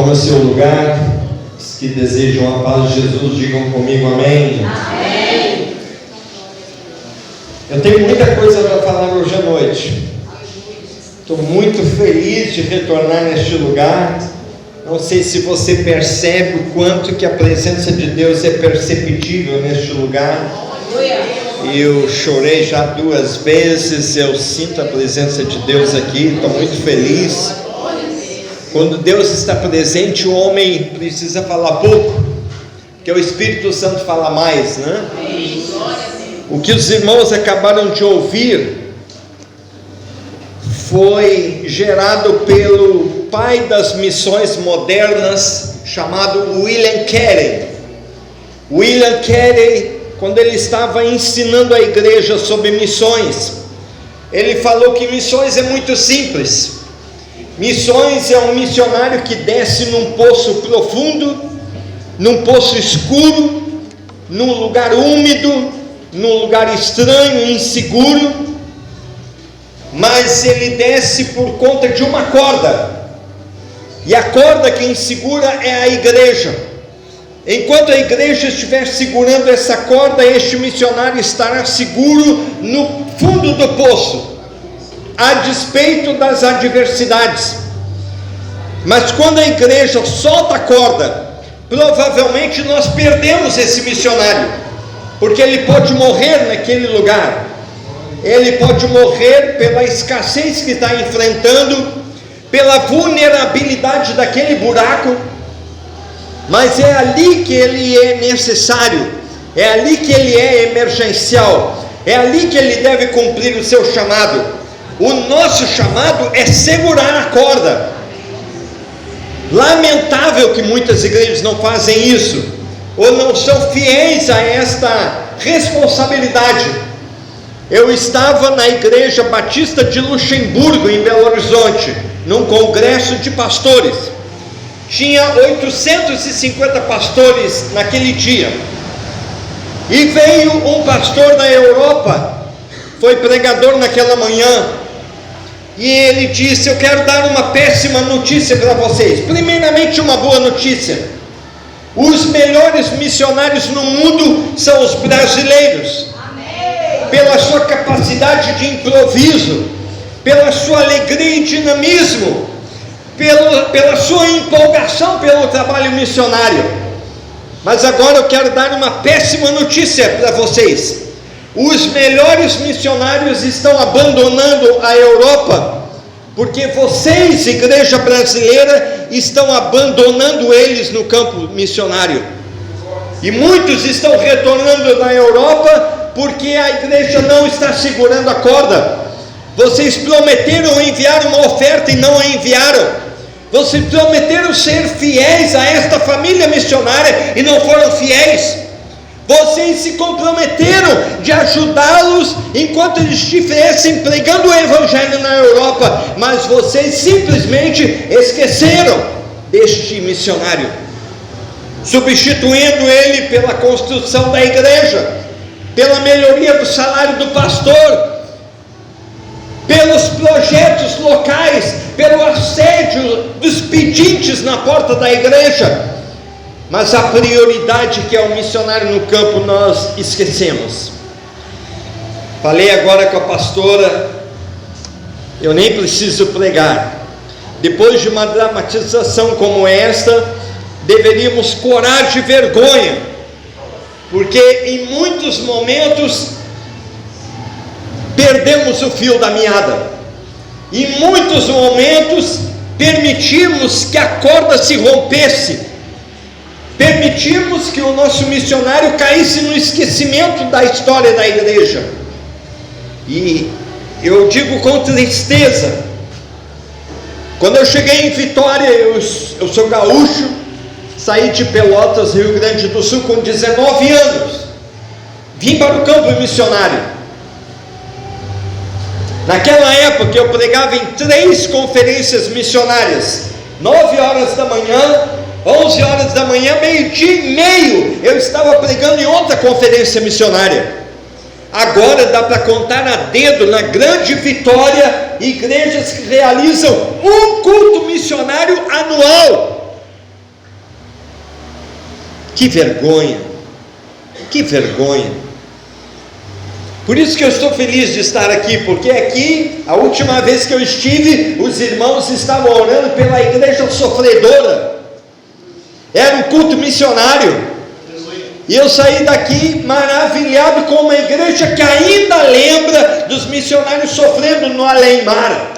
Tome o seu lugar. Os que desejam a paz de Jesus, digam comigo amém. Amém. Eu tenho muita coisa para falar hoje à noite. Estou muito feliz de retornar neste lugar. Não sei se você percebe o quanto que a presença de Deus é perceptível neste lugar. Eu chorei já 2 vezes, eu sinto a presença de Deus aqui, estou muito feliz. Quando Deus está presente, o homem precisa falar pouco, porque o Espírito Santo fala mais, né? O que os irmãos acabaram de ouvir foi gerado pelo pai das missões modernas, chamado William Carey. William Carey, quando ele estava ensinando a igreja sobre missões, ele falou que missões é muito simples. Missões é um missionário que desce num poço profundo, num poço escuro, num lugar úmido, num lugar estranho, inseguro, mas ele desce por conta de uma corda, e a corda quem segura é a igreja. Enquanto a igreja estiver segurando essa corda, este missionário estará seguro no fundo do poço, a despeito das adversidades. Mas quando a igreja solta a corda, provavelmente nós perdemos esse missionário, porque ele pode morrer naquele lugar. Ele pode morrer pela escassez que está enfrentando, pela vulnerabilidade daquele buraco, mas é ali que ele é necessário, é ali que ele é emergencial, é ali que ele deve cumprir o seu chamado. O nosso chamado é segurar a corda. Lamentável que muitas igrejas não fazem isso, ou não são fiéis a esta responsabilidade. Eu estava na Igreja Batista de Luxemburgo, em Belo Horizonte, num congresso de pastores. Tinha 850 pastores naquele dia, e veio um pastor da Europa, foi pregador naquela manhã, e ele disse: eu quero dar uma péssima notícia para vocês. Primeiramente, uma boa notícia: os melhores missionários no mundo são os brasileiros. Amém. Pela sua capacidade de improviso, pela sua alegria e dinamismo, pela sua empolgação pelo trabalho missionário. Mas agora eu quero dar uma péssima notícia para vocês: os melhores missionários estão abandonando a Europa, porque vocês, igreja brasileira, estão abandonando eles no campo missionário. E muitos estão retornando da Europa, porque a igreja não está segurando a corda. Vocês prometeram enviar uma oferta e não a enviaram. Vocês prometeram ser fiéis a esta família missionária e não foram fiéis. Vocês se comprometeram de ajudá-los enquanto eles estivessem pregando o evangelho na Europa, mas vocês simplesmente esqueceram deste missionário, substituindo ele pela construção da igreja, pela melhoria do salário do pastor, pelos projetos locais, pelo assédio dos pedintes na porta da igreja. Mas a prioridade, que é o missionário no campo, nós esquecemos. Falei agora com a pastora, eu nem preciso pregar. Depois de uma dramatização como esta, deveríamos corar de vergonha, porque em muitos momentos perdemos o fio da meada. Em muitos momentos permitimos que a corda se rompesse. Permitimos que o nosso missionário caísse no esquecimento da história da igreja. E eu digo com tristeza, quando eu cheguei em Vitória, eu sou gaúcho, saí de Pelotas, Rio Grande do Sul, com 19 anos, vim para o campo missionário. Naquela época eu pregava em 3 conferências missionárias, 9 horas da manhã, 11 horas da manhã, meio-dia e meio, eu estava pregando em outra conferência missionária. Agora dá para contar a dedo, na Grande Vitória, igrejas que realizam um culto missionário anual. Que vergonha, que vergonha. Por isso que eu estou feliz de estar aqui, porque aqui, a última vez que eu estive, os irmãos estavam orando pela igreja sofredora. Era um culto missionário. E eu saí daqui maravilhado com uma igreja que ainda lembra dos missionários sofrendo no além-mar.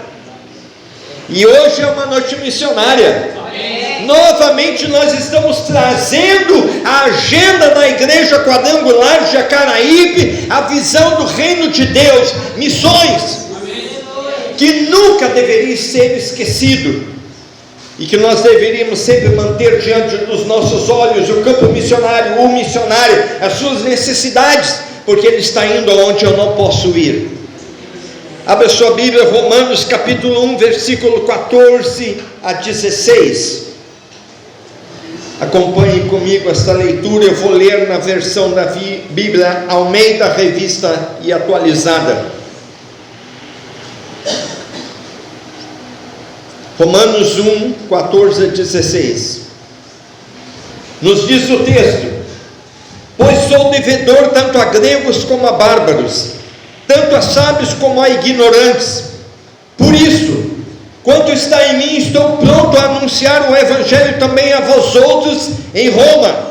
E hoje é uma noite missionária. Novamente nós estamos trazendo a agenda da igreja quadrangular de Jacaraípe, a visão do reino de Deus, missões, que nunca deveria ser esquecido, e que nós deveríamos sempre manter diante dos nossos olhos o campo missionário, o missionário, as suas necessidades, porque ele está indo aonde eu não posso ir. Abra sua Bíblia, Romanos capítulo 1, versículo 14 a 16. Acompanhe comigo esta leitura. Eu vou ler na versão da Bíblia Almeida, Revista e Atualizada. Romanos 1, 14 a 16. Nos diz o texto: pois sou devedor tanto a gregos como a bárbaros, tanto a sábios como a ignorantes. Por isso, quanto está em mim, estou pronto a anunciar o evangelho também a vós outros em Roma,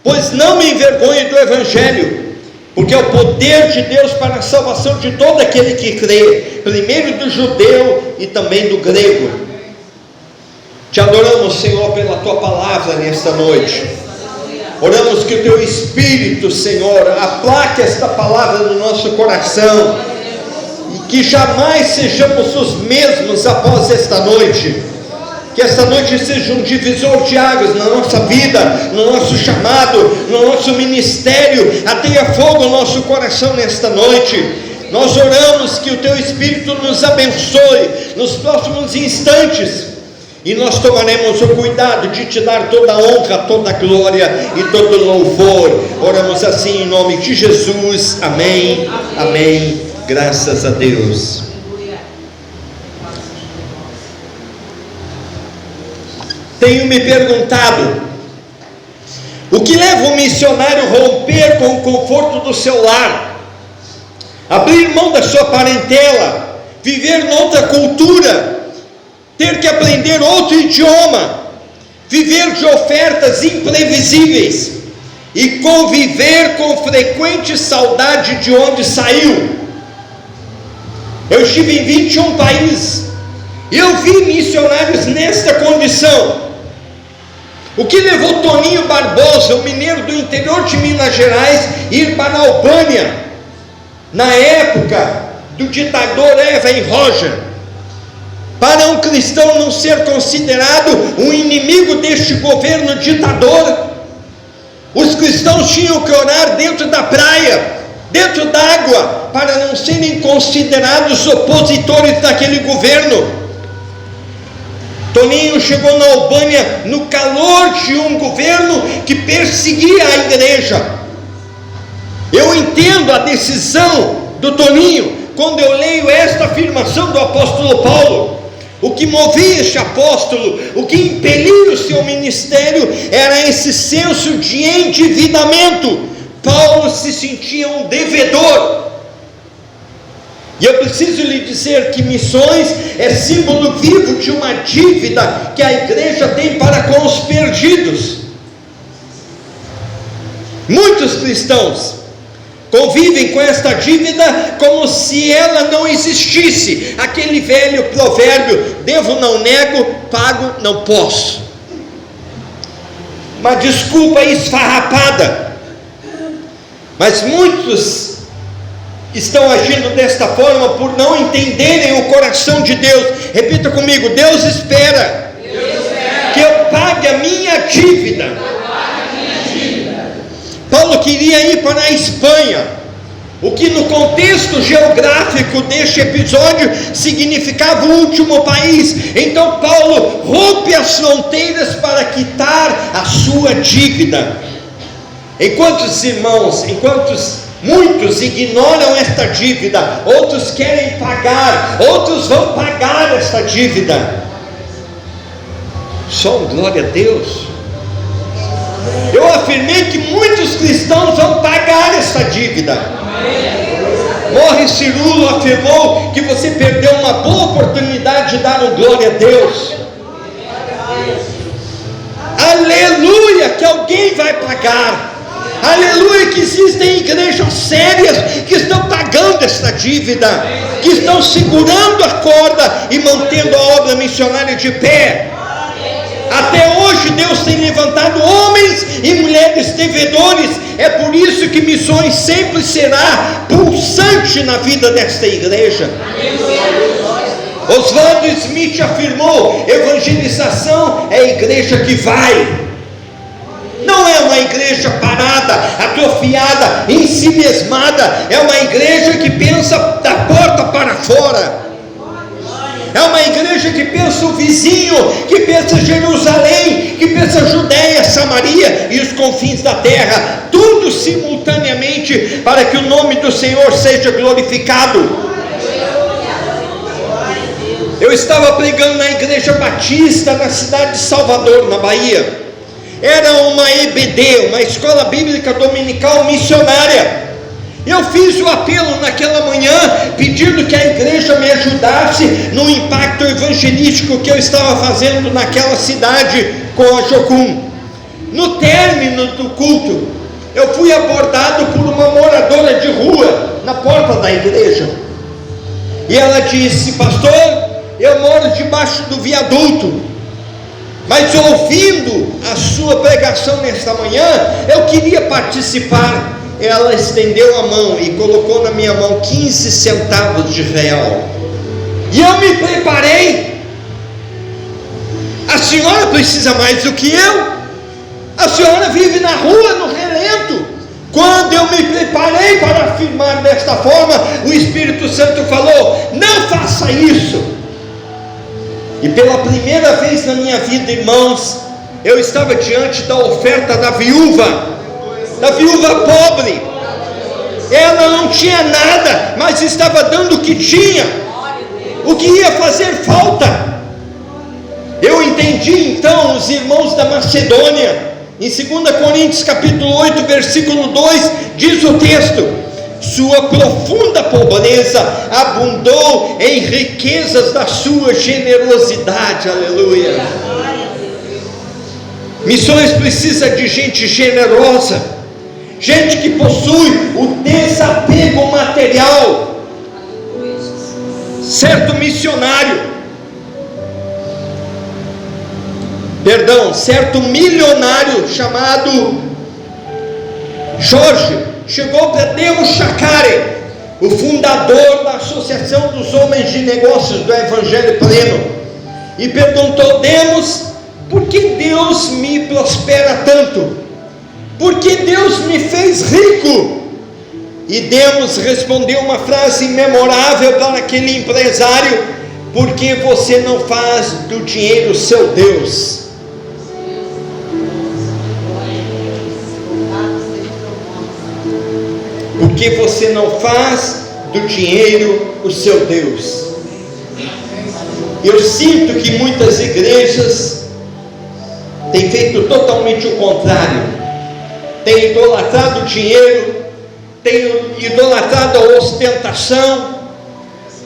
pois não me envergonho do evangelho, porque é o poder de Deus para a salvação de todo aquele que crê, primeiro do judeu e também do grego. Te adoramos, Senhor, pela Tua palavra nesta noite. Oramos que o Teu Espírito, Senhor, aplaque esta palavra no nosso coração, e que jamais sejamos os mesmos após esta noite. Que esta noite seja um divisor de águas na nossa vida, no nosso chamado, no nosso ministério. Ateia fogo no nosso coração nesta noite. Nós oramos que o Teu Espírito nos abençoe nos próximos instantes, e nós tomaremos o cuidado de Te dar toda a honra, toda a glória e todo o louvor. Oramos assim em nome de Jesus, amém, amém, graças a Deus. Tenho me perguntado, o que leva um missionário a romper com o conforto do seu lar, abrir mão da sua parentela, viver noutra cultura, ter que aprender outro idioma, viver de ofertas imprevisíveis e conviver com frequente saudade de onde saiu? Eu estive em 21 países e eu vi missionários nesta condição. O que levou Toninho Barbosa, o mineiro do interior de Minas Gerais, ir para a Albânia na época do ditador Evan Roger? Para um cristão não ser considerado um inimigo deste governo ditador, os cristãos tinham que orar dentro da praia, dentro d'água, para não serem considerados opositores daquele governo. Toninho chegou na Albânia no calor de um governo que perseguia a igreja. Eu entendo a decisão do Toninho quando eu leio esta afirmação do apóstolo Paulo. O que movia este apóstolo, o que impelia o seu ministério, era esse senso de endividamento. Paulo se sentia um devedor. E eu preciso lhe dizer que missões é símbolo vivo de uma dívida que a igreja tem para com os perdidos. Muitos cristãos convivem com esta dívida como se ela não existisse. Aquele velho provérbio: devo não nego, pago não posso. Uma desculpa esfarrapada. Mas muitos estão agindo desta forma por não entenderem o coração de Deus. Repita comigo: Deus espera que eu pague a minha dívida. Paulo queria ir para a Espanha, o que no contexto geográfico deste episódio significava o último país. Então Paulo rompe as fronteiras para quitar a sua dívida. Enquanto muitos ignoram esta dívida, outros querem pagar, outros vão pagar esta dívida. Só glória a Deus. Eu afirmei que muitos cristãos vão pagar essa dívida. Morris Cirulo afirmou que você perdeu uma boa oportunidade de dar um glória a Deus. Aleluia, que alguém vai pagar. Aleluia, que existem igrejas sérias que estão pagando essa dívida, que estão segurando a corda e mantendo a obra missionária de pé. Até hoje Deus tem levantado homens e mulheres devedores. É por isso que missões sempre será pulsante na vida desta igreja. Oswaldo Smith afirmou: evangelização é a igreja que vai. Não é uma igreja parada, atrofiada, em si mesmada. É uma igreja que pensa da porta para fora. É uma igreja que pensa o vizinho, que pensa Jerusalém, que pensa Judéia, Samaria e os confins da terra, tudo simultaneamente, para que o nome do Senhor seja glorificado. Eu estava pregando na igreja batista na cidade de Salvador, na Bahia. Era uma EBD, uma escola bíblica dominical missionária. Eu fiz o apelo naquela manhã, pedindo que a igreja me ajudasse no impacto evangelístico que eu estava fazendo naquela cidade com a Jocum. No término do culto, eu fui abordado por uma moradora de rua na porta da igreja. E ela disse: pastor, eu moro debaixo do viaduto, mas ouvindo a sua pregação nesta manhã, eu queria participar. Ela estendeu a mão e colocou na minha mão 15 centavos de real. E eu me preparei. A senhora precisa mais do que eu. A senhora vive na rua, no relento. Quando eu me preparei para afirmar desta forma, o Espírito Santo falou: não faça isso. E pela primeira vez na minha vida, irmãos, eu estava diante da oferta da viúva pobre. Ela não tinha nada, mas estava dando o que tinha, o que ia fazer falta. Eu entendi então os irmãos da Macedônia. Em 2 Coríntios capítulo 8, versículo 2, diz o texto: sua profunda pobreza abundou em riquezas da sua generosidade. Aleluia. Missões precisa de gente generosa, gente que possui o desapego material. Certo milionário chamado Jorge chegou para Demos Chacare, o fundador da Associação dos Homens de Negócios do Evangelho Pleno, e perguntou: Demos, por que Deus me prospera tanto? Por que Deus me fez rico? E Demos respondeu uma frase memorável para aquele empresário: porque você não faz do dinheiro seu Deus. Porque você não faz do dinheiro o seu Deus. Eu sinto que muitas igrejas têm feito totalmente o contrário. Têm idolatrado o dinheiro, têm idolatrado a ostentação,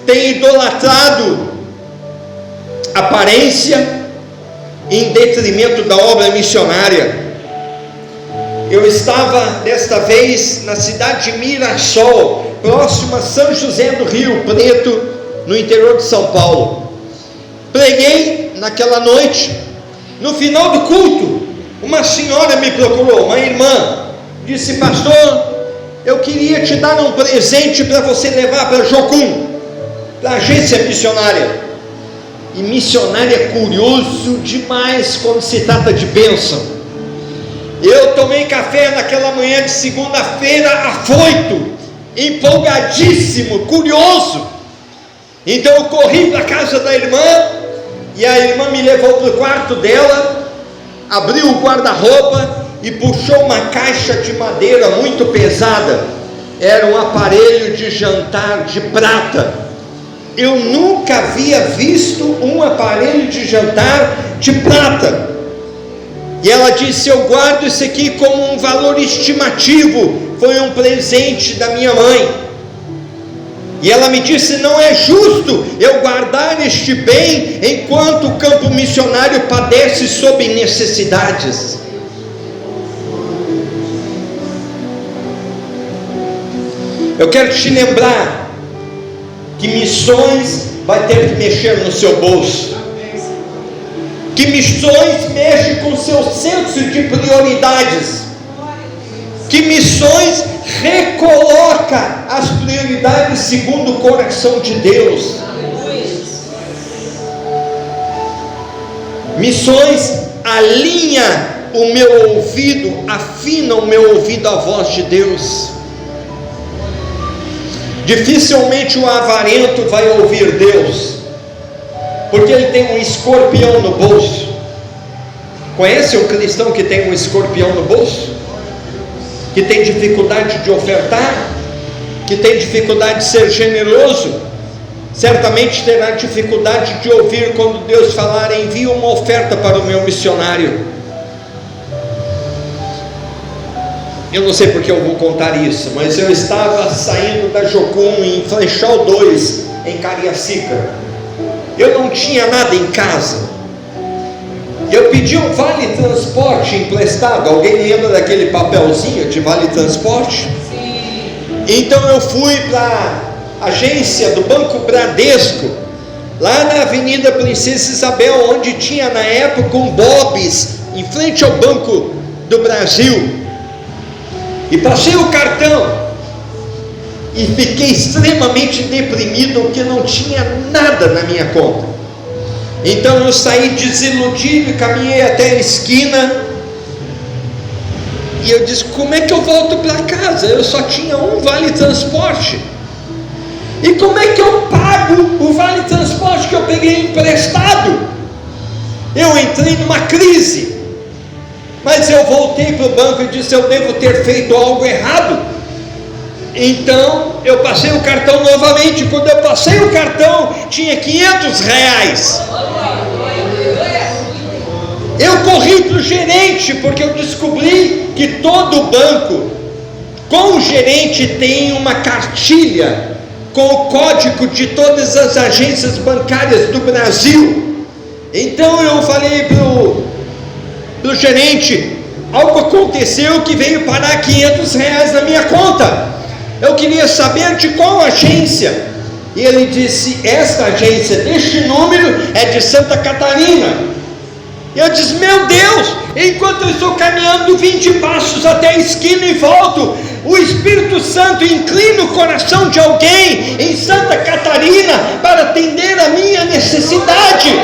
têm idolatrado a aparência em detrimento da obra missionária. Eu estava desta vez na cidade de Mirassol, próximo a São José do Rio Preto, no interior de São Paulo. Preguei naquela noite. No final do culto, uma senhora me procurou, uma irmã, disse: pastor, eu queria te dar um presente para você levar para Jocum, para a agência missionária. E missionário é curioso demais quando se trata de bênção. Eu tomei café naquela manhã de segunda-feira, afoito, empolgadíssimo, curioso. Então eu corri para a casa da irmã, e a irmã me levou para o quarto dela, abriu o guarda-roupa e puxou uma caixa de madeira muito pesada. Era um aparelho de jantar de prata. Eu nunca havia visto um aparelho de jantar de prata. E ela disse: eu guardo isso aqui como um valor estimativo, foi um presente da minha mãe. E ela me disse: não é justo eu guardar este bem enquanto o campo missionário padece sob necessidades. Eu quero te lembrar que missões vai ter que mexer no seu bolso, que missões mexe com o seu senso de prioridades, que missões recoloca as prioridades segundo o coração de Deus. Missões alinha o meu ouvido, afina o meu ouvido à voz de Deus. Dificilmente o avarento vai ouvir Deus, porque ele tem um escorpião no bolso. Conhece um cristão que tem um escorpião no bolso? Que tem dificuldade de ofertar, que tem dificuldade de ser generoso? Certamente terá dificuldade de ouvir quando Deus falar: envie uma oferta para o meu missionário. Eu não sei porque eu vou contar isso, mas eu estava saindo da Jocum em Flechal 2, em Cariacica. Eu não tinha nada em casa. Eu pedi um vale transporte emprestado. Alguém lembra daquele papelzinho de vale transporte? Sim. Então eu fui para a agência do Banco Bradesco, lá na Avenida Princesa Isabel, onde tinha na época um Bob's, em frente ao Banco do Brasil. E passei o cartão e fiquei extremamente deprimido, porque não tinha nada na minha conta. Então eu saí desiludido e caminhei até a esquina, e eu disse: como é que eu volto para casa? Eu só tinha um vale transporte, e como é que eu pago o vale transporte que eu peguei emprestado? Eu entrei numa crise. Mas eu voltei para o banco e disse: eu devo ter feito algo errado. Então eu passei o cartão novamente. Quando eu passei o cartão, tinha R$500. Eu corri para o gerente, porque eu descobri que todo banco, com o gerente, tem uma cartilha com o código de todas as agências bancárias do Brasil. Então eu falei para o gerente: algo aconteceu que veio parar R$500 na minha conta. Eu queria saber de qual agência. E ele disse: esta agência deste número é de Santa Catarina. E eu disse: meu Deus, enquanto eu estou caminhando 20 passos até a esquina e volto, o Espírito Santo inclina o coração de alguém em Santa Catarina para atender a minha necessidade.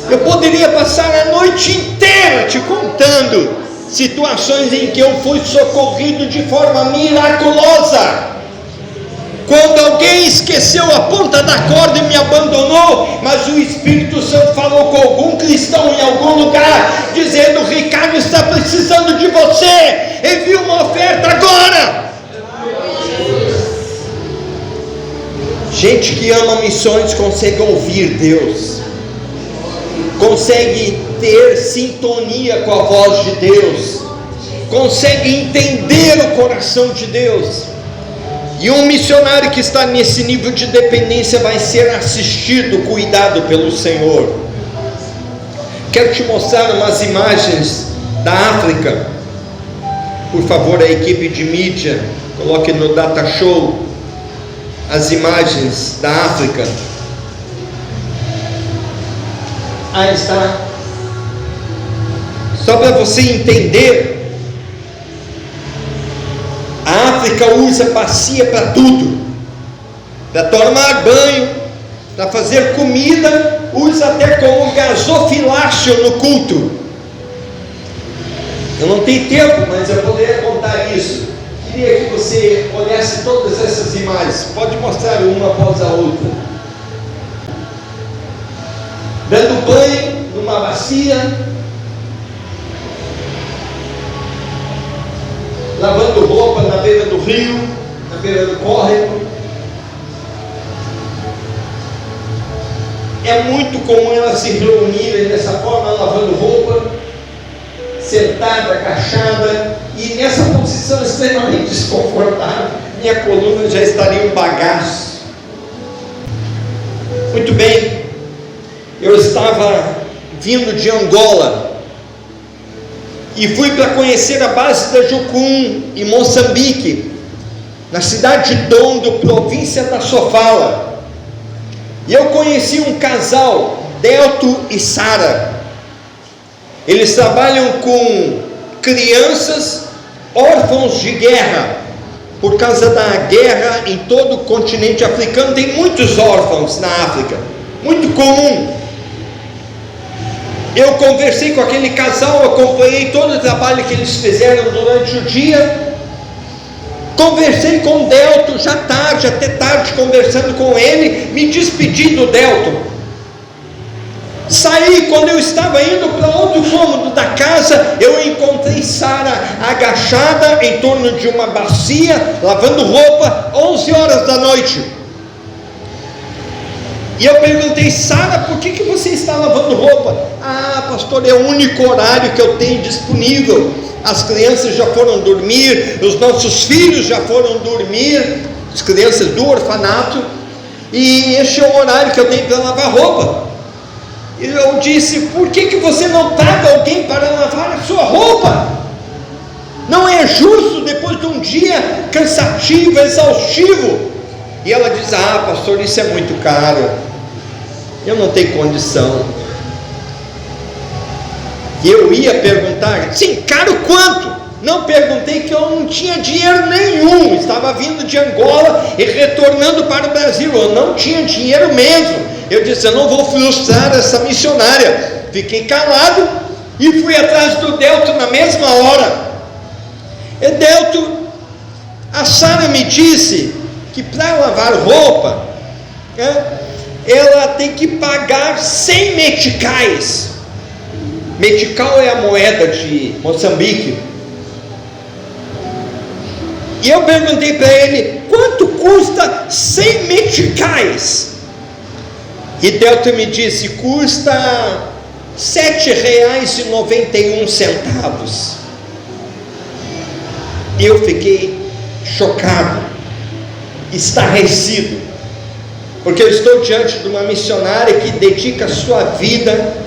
Eu poderia passar a noite inteira te contando situações em que eu fui socorrido de forma miraculosa. Quando alguém esqueceu a ponta da corda e me abandonou, mas o Espírito Santo falou com algum cristão em algum lugar, dizendo: Ricardo está precisando de você, envie uma oferta agora. Gente que ama missões consegue ouvir Deus, consegue ter sintonia com a voz de Deus, consegue entender o coração de Deus. E um missionário que está nesse nível de dependência vai ser assistido, cuidado pelo Senhor. Quero te mostrar umas imagens da África. Por favor, a equipe de mídia, coloque no Data Show as imagens da África. Aí está. Só para você entender, a África usa bacia para tudo, para tomar banho, para fazer comida, usa até como gasofilácio no culto. Eu não tenho tempo, mas eu poderia contar isso. Queria que você olhasse todas essas imagens. Pode mostrar uma após a outra. Dando banho numa bacia, lavando roupa na beira do rio, na beira do córrego. É é muito comum elas se reunirem dessa forma, lavando roupa, sentada, agachada, e nessa posição extremamente desconfortável, minha coluna já estaria um bagaço. Muito bem, eu estava vindo de Angola, e fui para conhecer a base da Jucum, em Moçambique, na cidade de Dondo, província da Sofala. E eu conheci um casal, Delto e Sara. Eles trabalham com crianças órfãos de guerra. Por causa da guerra em todo o continente africano, tem muitos órfãos na África, muito comum. Eu conversei com aquele casal, acompanhei todo o trabalho que eles fizeram durante o dia. Conversei com o Delto, já tarde, até tarde, conversando com ele, me despedi do Delto. Saí, quando eu estava indo para outro cômodo da casa, eu encontrei Sara agachada em torno de uma bacia, lavando roupa, 11 horas da noite. E eu perguntei: Sara, por que você está lavando roupa? Ah, pastor, é o único horário que eu tenho disponível. As crianças já foram dormir, os nossos filhos já foram dormir, as crianças do orfanato, e este é o horário que eu tenho para lavar roupa. E eu disse: por que você não paga alguém para lavar a sua roupa? Não é justo depois de um dia cansativo, exaustivo. E ela diz: ah, pastor, isso é muito caro, eu não tenho condição. E eu ia perguntar: sim, caro quanto? Não perguntei, que eu não tinha dinheiro nenhum, estava vindo de Angola e retornando para o Brasil, eu não tinha dinheiro mesmo. Eu disse: eu não vou frustrar essa missionária. Fiquei calado e fui atrás do Delto na mesma hora. E Delto, a Sara me disse que para lavar roupa, ela tem que pagar 100 meticais. Metical é a moeda de Moçambique. E eu perguntei para ele: quanto custa 100 meticais? E Delta me disse: custa R$ 7,91. E eu fiquei chocado, estarrecido, porque eu estou diante de uma missionária que dedica a sua vida,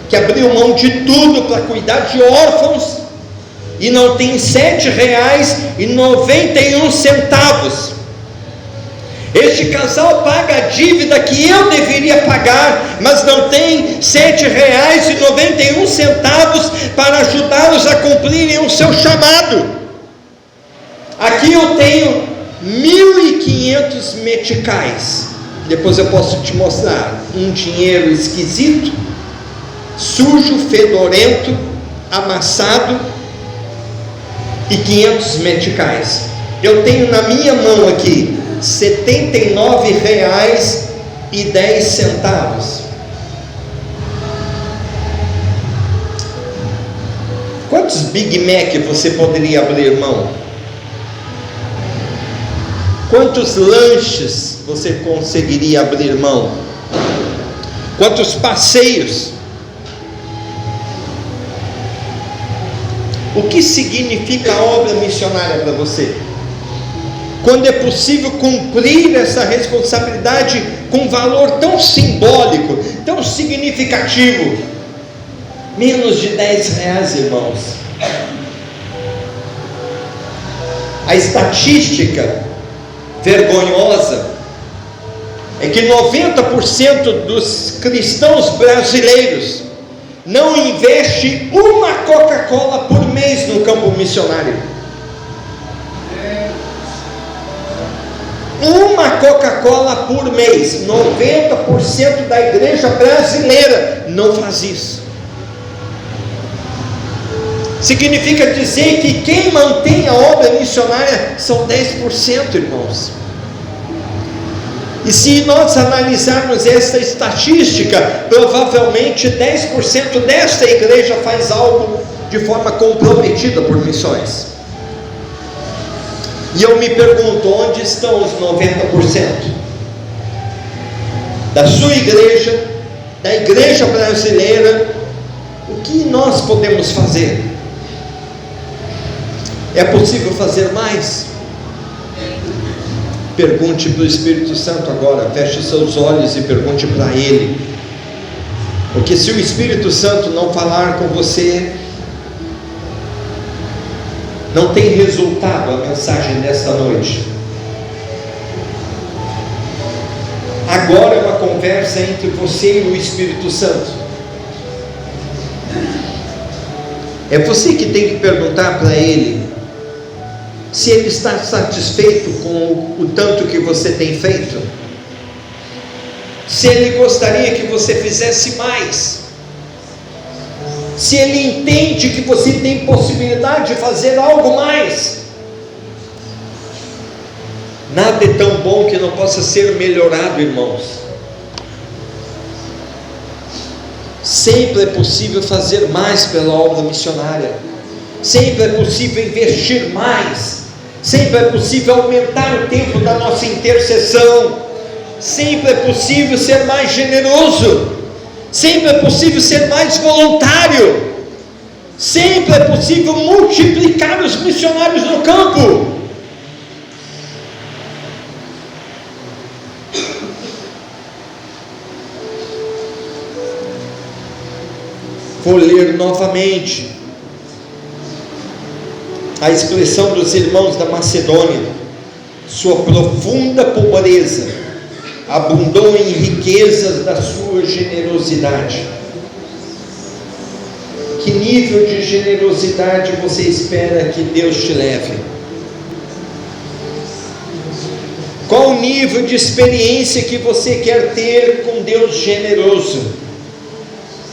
que abriu mão de tudo para cuidar de órfãos, e não tem R$ 7,91. Este casal paga a dívida que eu deveria pagar, mas não tem R$ 7,91 para ajudá-los a cumprirem o seu chamado. Aqui eu tenho 1.500 meticais. Depois eu posso te mostrar um dinheiro esquisito, sujo, fedorento, amassado, e 500 meticais. Eu tenho na minha mão aqui R$ 79,10. Quantos Big Mac você poderia abrir mão? Quantos lanches você conseguiria abrir mão? Quantos passeios? O que significa a obra missionária para você? Quando é possível cumprir essa responsabilidade com um valor tão simbólico, tão significativo, menos de R$10, irmãos. A estatística vergonhosa é que 90% dos cristãos brasileiros não investe uma Coca-Cola por mês no campo missionário. Uma Coca-Cola por mês. 90% da igreja brasileira não faz isso. Significa dizer que quem mantém a obra missionária são 10%, irmãos. E se nós analisarmos essa estatística, provavelmente 10% desta igreja faz algo de forma comprometida por missões. E eu me pergunto: onde estão os 90% da sua igreja da igreja brasileira, o que nós podemos fazer? É possível fazer mais? Pergunte para o Espírito Santo agora, feche seus olhos e pergunte para Ele, porque se o Espírito Santo não falar com você, não tem resultado a mensagem desta noite. Agora é uma conversa entre você e o Espírito Santo. É você que tem que perguntar para Ele se Ele está satisfeito com o tanto que você tem feito, se Ele gostaria que você fizesse mais, se Ele entende que você tem possibilidade de fazer algo mais. Nada é tão bom que não possa ser melhorado, irmãos. Sempre é possível fazer mais pela obra missionária, sempre é possível investir mais, sempre é possível aumentar o tempo da nossa intercessão, sempre é possível ser mais generoso, sempre é possível ser mais voluntário, sempre é possível multiplicar os missionários no campo. Vou ler novamente a expressão dos irmãos da Macedônia: sua profunda pobreza abundou em riquezas da sua generosidade. Que nível de generosidade você espera que Deus te leve? Qual o nível de experiência que você quer ter com Deus generoso?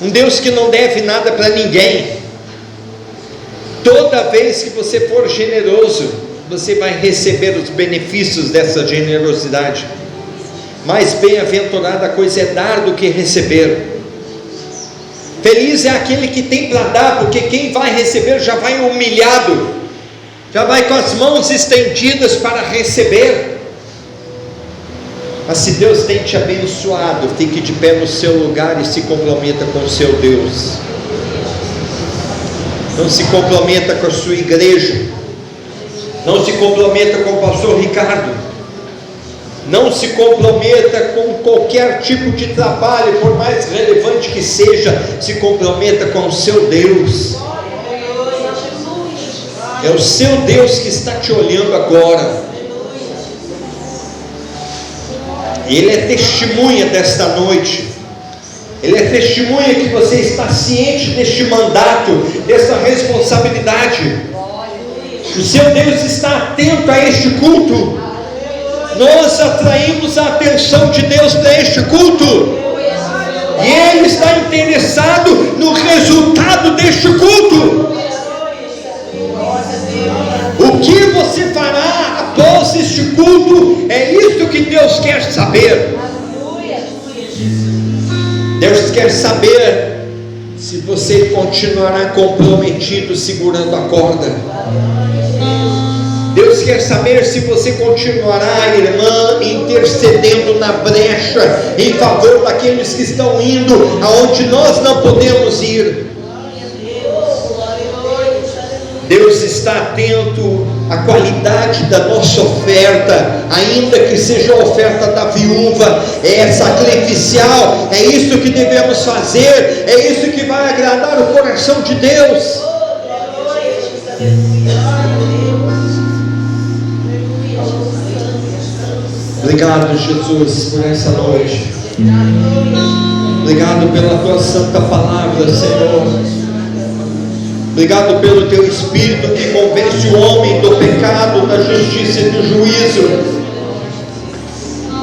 Um Deus que não deve nada para ninguém. Toda vez que você for generoso, você vai receber os benefícios dessa generosidade. Mais bem-aventurada coisa é dar do que receber. Feliz é aquele que tem para dar, porque quem vai receber já vai humilhado, já vai com as mãos estendidas para receber. Mas se Deus tem te abençoado, fique de pé no seu lugar e se comprometa com o seu Deus. Não se comprometa com a sua igreja, não se comprometa com o pastor Ricardo, não se comprometa com qualquer tipo de trabalho, por mais relevante que seja. Se comprometa com o seu Deus. É o seu Deus que está te olhando agora. Ele é testemunha desta noite. Ele é testemunha que você está ciente deste mandato, dessa responsabilidade. O seu Deus está atento a este culto. Nós atraímos a atenção de Deus para este culto, e Ele está interessado no resultado deste culto. O que você fará após este culto? É isso que Deus quer saber. Deus quer saber se você continuará comprometido segurando a corda. Deus quer saber se você continuará, irmã, intercedendo na brecha em favor daqueles que estão indo aonde nós não podemos ir. Deus está atento à qualidade da nossa oferta, ainda que seja a oferta da viúva, é sacrificial. É isso que devemos fazer, é isso que vai agradar o coração de Deus. Obrigado, Jesus, por essa noite. Obrigado pela tua santa palavra, Senhor. Obrigado pelo teu Espírito que convence o homem do pecado, da justiça e do juízo.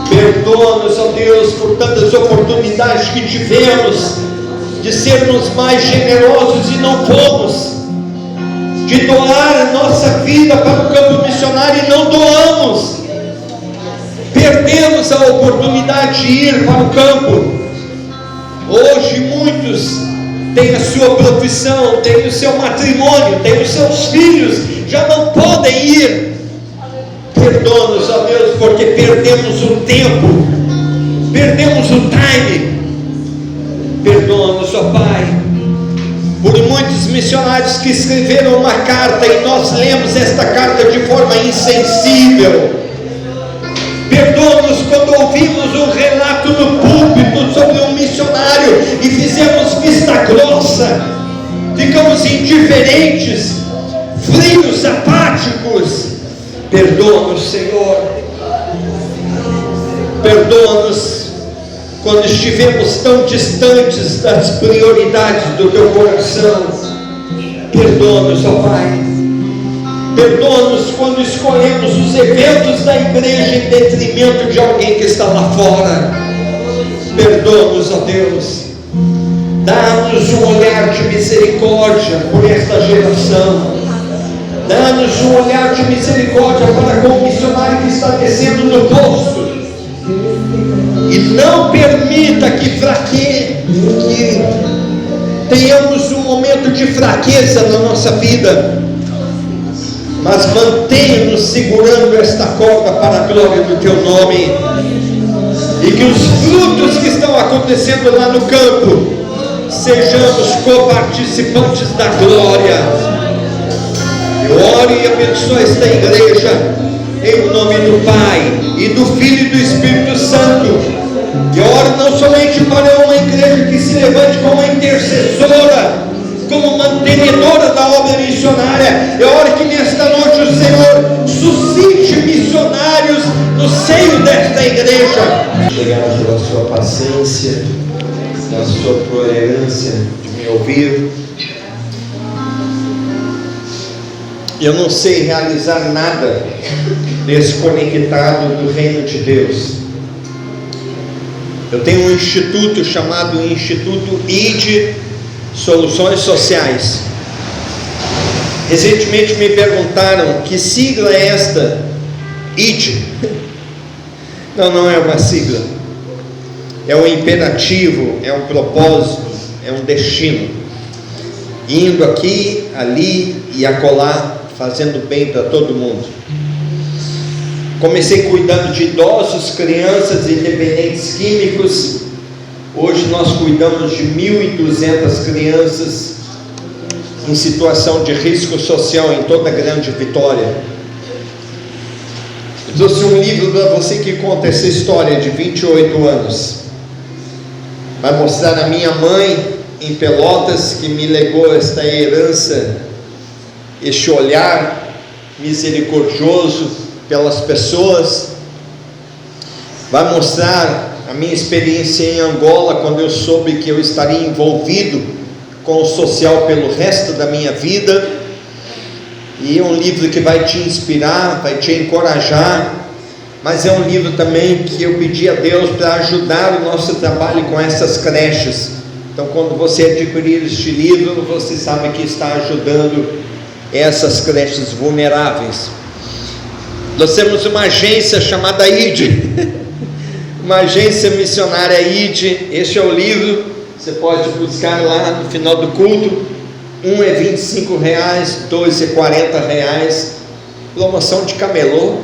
Perdoa-nos, ó Deus, por tantas oportunidades que tivemos de sermos mais generosos e não fomos, de doar nossa vida para o campo missionário e não doamos. Perdemos a oportunidade de ir para o campo. Hoje muitos têm a sua profissão, têm o seu matrimônio, têm os seus filhos, já não podem ir. Perdoa-nos, ó Deus, porque perdemos o tempo, perdemos o time. Perdoa-nos, ó Pai, por muitos missionários que escreveram uma carta e nós lemos esta carta de forma insensível. Perdoa-nos quando ouvimos um relato no púlpito sobre um missionário e fizemos vista grossa, ficamos indiferentes, frios, apáticos. Perdoa-nos, Senhor. Perdoa-nos quando estivemos tão distantes das prioridades do Teu coração. Perdoa-nos, ó Pai. Perdoa-nos quando escolhemos os eventos da igreja em detrimento de alguém que está lá fora. Perdoa-nos, ó Deus. Dá-nos um olhar de misericórdia por esta geração. Dá-nos um olhar de misericórdia para com o missionário que está descendo no poço. E não permita que tenhamos um momento de fraqueza na nossa vida, mas mantenha-nos segurando esta corda para a glória do Teu nome, e que os frutos que estão acontecendo lá no campo, sejamos coparticipantes da glória. Eu oro e abençoo esta igreja, em nome do Pai, e do Filho e do Espírito Santo. E oro não somente para uma igreja que se levante como intercessora, como mantenedora da obra missionária. Eu oro que nesta noite o Senhor suscite missionários no seio desta igreja. Obrigado pela sua paciência, pela sua tolerância de me ouvir. Eu não sei realizar nada desconectado do reino de Deus. Eu tenho um instituto chamado Instituto ID Soluções Sociais. Recentemente me perguntaram que sigla é esta, ID. Não é uma sigla, é um imperativo, é um propósito, é um destino, indo aqui, ali e acolá, fazendo bem para todo mundo. Comecei cuidando de idosos, crianças e dependentes químicos. Hoje nós cuidamos de 1.200 crianças em situação de risco social em toda a Grande Vitória. Eu trouxe um livro para você que conta essa história de 28 anos. Vai mostrar a minha mãe em Pelotas, que me legou esta herança, este olhar misericordioso pelas pessoas. Vai mostrar a minha experiência em Angola, quando eu soube que eu estaria envolvido com o social pelo resto da minha vida. E é um livro que vai te inspirar, vai te encorajar, mas é um livro também que eu pedi a Deus para ajudar o nosso trabalho com essas creches. Então, quando você adquirir este livro, você sabe que está ajudando essas creches vulneráveis. Nós temos uma agência chamada ID, uma agência missionária ID. Este é o livro, você pode buscar lá no final do culto. Um é R$25, dois é R$40, promoção de camelô.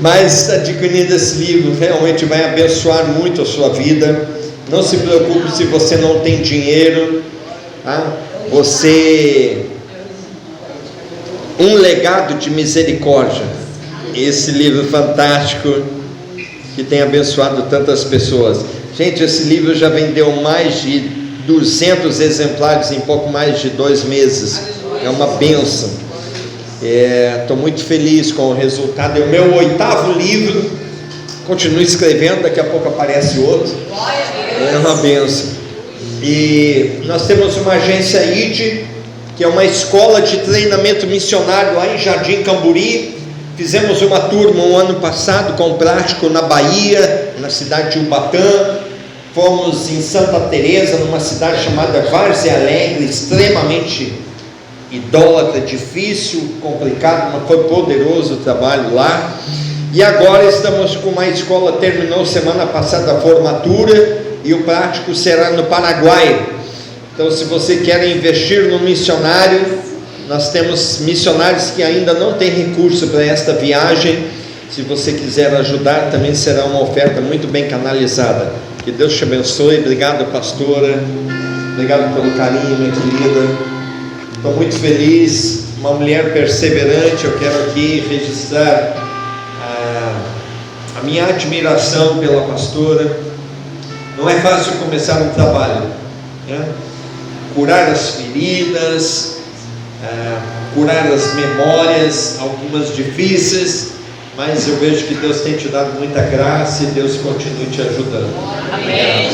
Mas adquirindo esse livro realmente vai abençoar muito a sua vida. Não se preocupe se você não tem dinheiro, tá? Um legado de misericórdia, esse livro fantástico que tem abençoado tantas pessoas. Gente, esse livro já vendeu mais de 200 exemplares em pouco mais de 2 meses. É uma bênção. Estou muito feliz com o resultado. É o meu 8º livro. Continuo escrevendo, daqui a pouco aparece outro. É uma bênção. E nós temos uma agência ID, que é uma escola de treinamento missionário lá em Jardim Camburi. Fizemos uma turma um ano passado com prático na Bahia, na cidade de Ubatã. Fomos em Santa Teresa, numa cidade chamada Várzea Alegre, extremamente idólatra, difícil, complicado, mas foi poderoso o trabalho lá. E agora estamos com uma escola, terminou semana passada a formatura, e o prático será no Paraguai. Então, se você quer investir no missionário, nós temos missionários que ainda não têm recurso para esta viagem. Se você quiser ajudar, também será uma oferta muito bem canalizada. Que Deus te abençoe. Obrigado, pastora. Obrigado pelo carinho, minha querida. Estou muito feliz. Uma mulher perseverante. Eu quero aqui registrar a minha admiração pela pastora. Não é fácil começar um trabalho, né? Curar as feridas, curar as memórias, algumas difíceis, mas eu vejo que Deus tem te dado muita graça e Deus continue te ajudando. Amém.